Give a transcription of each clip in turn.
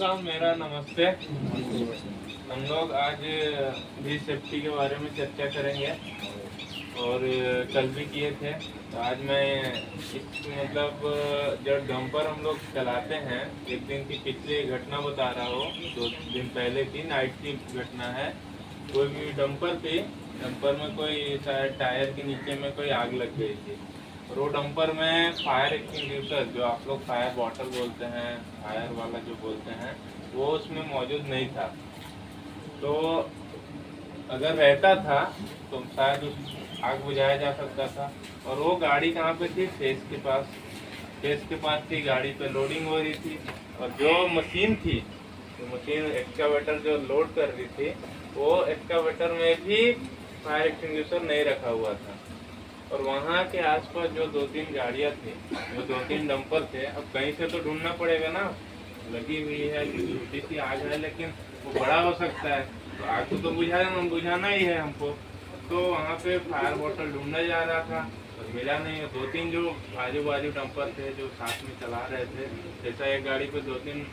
का मेरा नमस्ते। हम लोग आज भी सेफ्टी के बारे में चर्चा करेंगे और कल भी किए थे। तो आज मैं इस मतलब जो डंपर हम लोग चलाते हैं, एक दिन की पिछली घटना बता रहा हूँ। 2 दिन पहले की नाइट की घटना है। कोई भी डंपर थी, डंपर में कोई शायद टायर के नीचे में कोई आग लग गई थी और वो डंपर में फायर एक्सटिंग्विशर, जो आप लोग फायर बॉटल बोलते हैं, फायर वाला जो बोलते हैं, वो उसमें मौजूद नहीं था। तो अगर रहता था तो शायद उस आग बुझाया जा सकता था। और वो गाड़ी कहाँ पे थी? फेस के पास थी। गाड़ी पे लोडिंग हो रही थी और जो मशीन थी, जो मशीन एक्सकावेटर जो लोड कर रही थी, वो एक्सकावेटर में भी फायर एक्सटिंग्विशर नहीं रखा हुआ था। और वहाँ के आसपास जो 2-3 गाड़ियाँ थी, जो 2-3 डंपर थे, अब कहीं से तो ढूंढना पड़ेगा ना। लगी हुई है, छोटी सी आग है, लेकिन वो बड़ा हो सकता है। तो आग को तो बुझाना ही है हमको। तो वहाँ पे फायर बॉटल ढूंढा जा रहा था और मिला नहीं। 2-3 जो आजू बाजू डंपर थे जो साथ में चला रहे थे, जैसा एक गाड़ी पे 2-3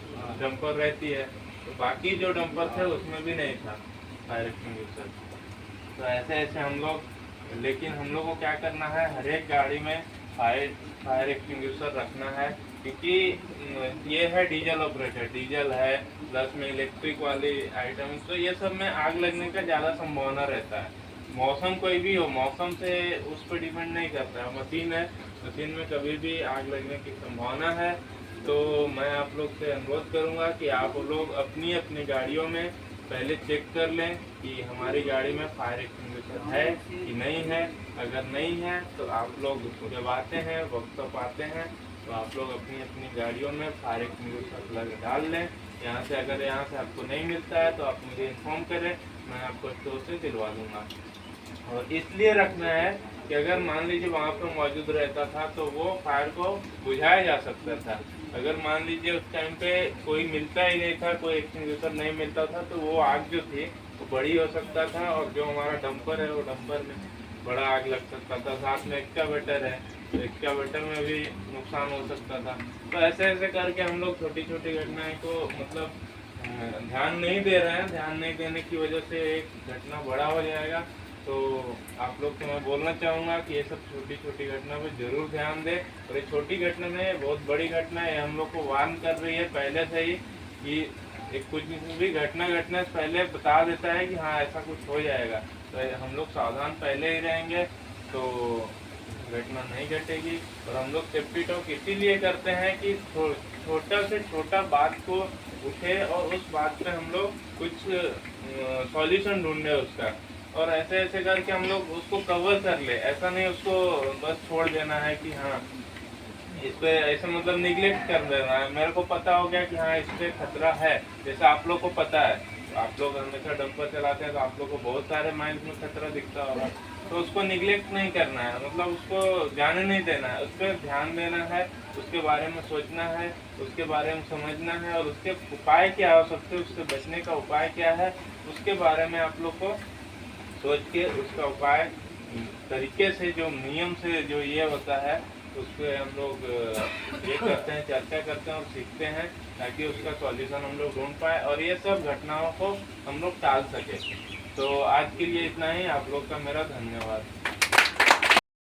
डंपर रहती है, तो बाकी जो डंपर थे उसमें भी नहीं था फायर एक्सटिंग्विशर। तो ऐसे ऐसे हम लोग, लेकिन हम लोग को क्या करना है, हर एक गाड़ी में फायर एक्सटिंग्विशर रखना है। क्योंकि ये है डीजल ऑपरेटेड, डीजल है प्लस में इलेक्ट्रिक वाली आइटम, तो ये सब में आग लगने का ज़्यादा संभावना रहता है। मौसम कोई भी हो, मौसम से उस पर डिपेंड नहीं करता है। मशीन है, मशीन में कभी भी आग लगने की संभावना है। तो मैं आप लोग से अनुरोध करूंगा कि आप लोग अपनी अपनी गाड़ियों में पहले चेक कर लें कि हमारी गाड़ी में फायर एक्सटिंग्विशर है कि नहीं है। अगर नहीं है तो आप लोग जब आते हैं, वर्कशॉप आते हैं, तो आप लोग अपनी अपनी गाड़ियों में फायर एक्सटिंग्विशर लग डाल लें। यहाँ से अगर यहाँ से आपको नहीं मिलता है तो आप मुझे इन्फॉर्म करें, मैं आपको स्टोर से दिलवा दूँगा। और इसलिए रखना है कि अगर मान लीजिए वहाँ पर मौजूद रहता था तो वो फायर को बुझाया जा सकता था। अगर मान लीजिए उस टाइम पे कोई मिलता ही नहीं था, कोई एक्सटिंग्विशर नहीं मिलता था, तो वो आग जो थी वो बड़ी हो सकता था और जो हमारा डंपर है वो डंपर में बड़ा आग लग सकता था। साथ में एक्सकावेटर है तो एक्सकावेटर में भी नुकसान हो सकता था। तो ऐसे ऐसे करके हम लोग छोटी छोटी घटनाएं को मतलब ध्यान नहीं दे रहे हैं। ध्यान नहीं देने की वजह से एक घटना बड़ा हो जाएगा। तो आप लोग को मैं बोलना चाहूँगा कि ये सब छोटी छोटी घटना पे जरूर ध्यान दें। और ये छोटी घटना नहीं, बहुत बड़ी घटना है, हम लोग को वार्न कर रही है पहले से ही कि एक कुछ भी घटना घटने से पहले बता देता है कि हाँ ऐसा कुछ हो जाएगा। तो हम लोग सावधान पहले ही रहेंगे तो घटना नहीं घटेगी। और हम लोग सेफ्टी टॉक इसीलिए करते हैं कि छोटा से छोटा बात को उठे और उस बात पे हम लोग कुछ सॉल्यूशन ढूंढे उसका, और ऐसे ऐसे करके हम लोग उसको कवर कर ले। ऐसा नहीं उसको बस छोड़ देना है कि हाँ इस पे ऐसे मतलब निगलेक्ट कर देना है। मेरे को पता हो गया कि हाँ इस पे खतरा है, जैसा आप लोग को पता है। तो आप लोग हमेशा डंपर चलाते हैं तो आप लोग को बहुत सारे माइंड में खतरा दिखता होगा, तो उसको निगलेक्ट नहीं करना है, मतलब उसको जाने नहीं देना है। उस पर ध्यान देना है, उसके बारे में सोचना है, उसके बारे में समझना है और उसके उपाय क्या हो सकते हैं, उससे बचने का उपाय क्या है, उसके बारे में आप लोग को सोच के उसका उपाय तरीके से, जो नियम से जो ये होता है, उस पर हम लोग ये करते हैं, चर्चा करते हैं और सीखते हैं, ताकि उसका सॉल्यूशन हम लोग ढूंढ पाए और ये सब घटनाओं को हम लोग टाल सके। तो आज के लिए इतना ही। आप लोग का मेरा धन्यवाद।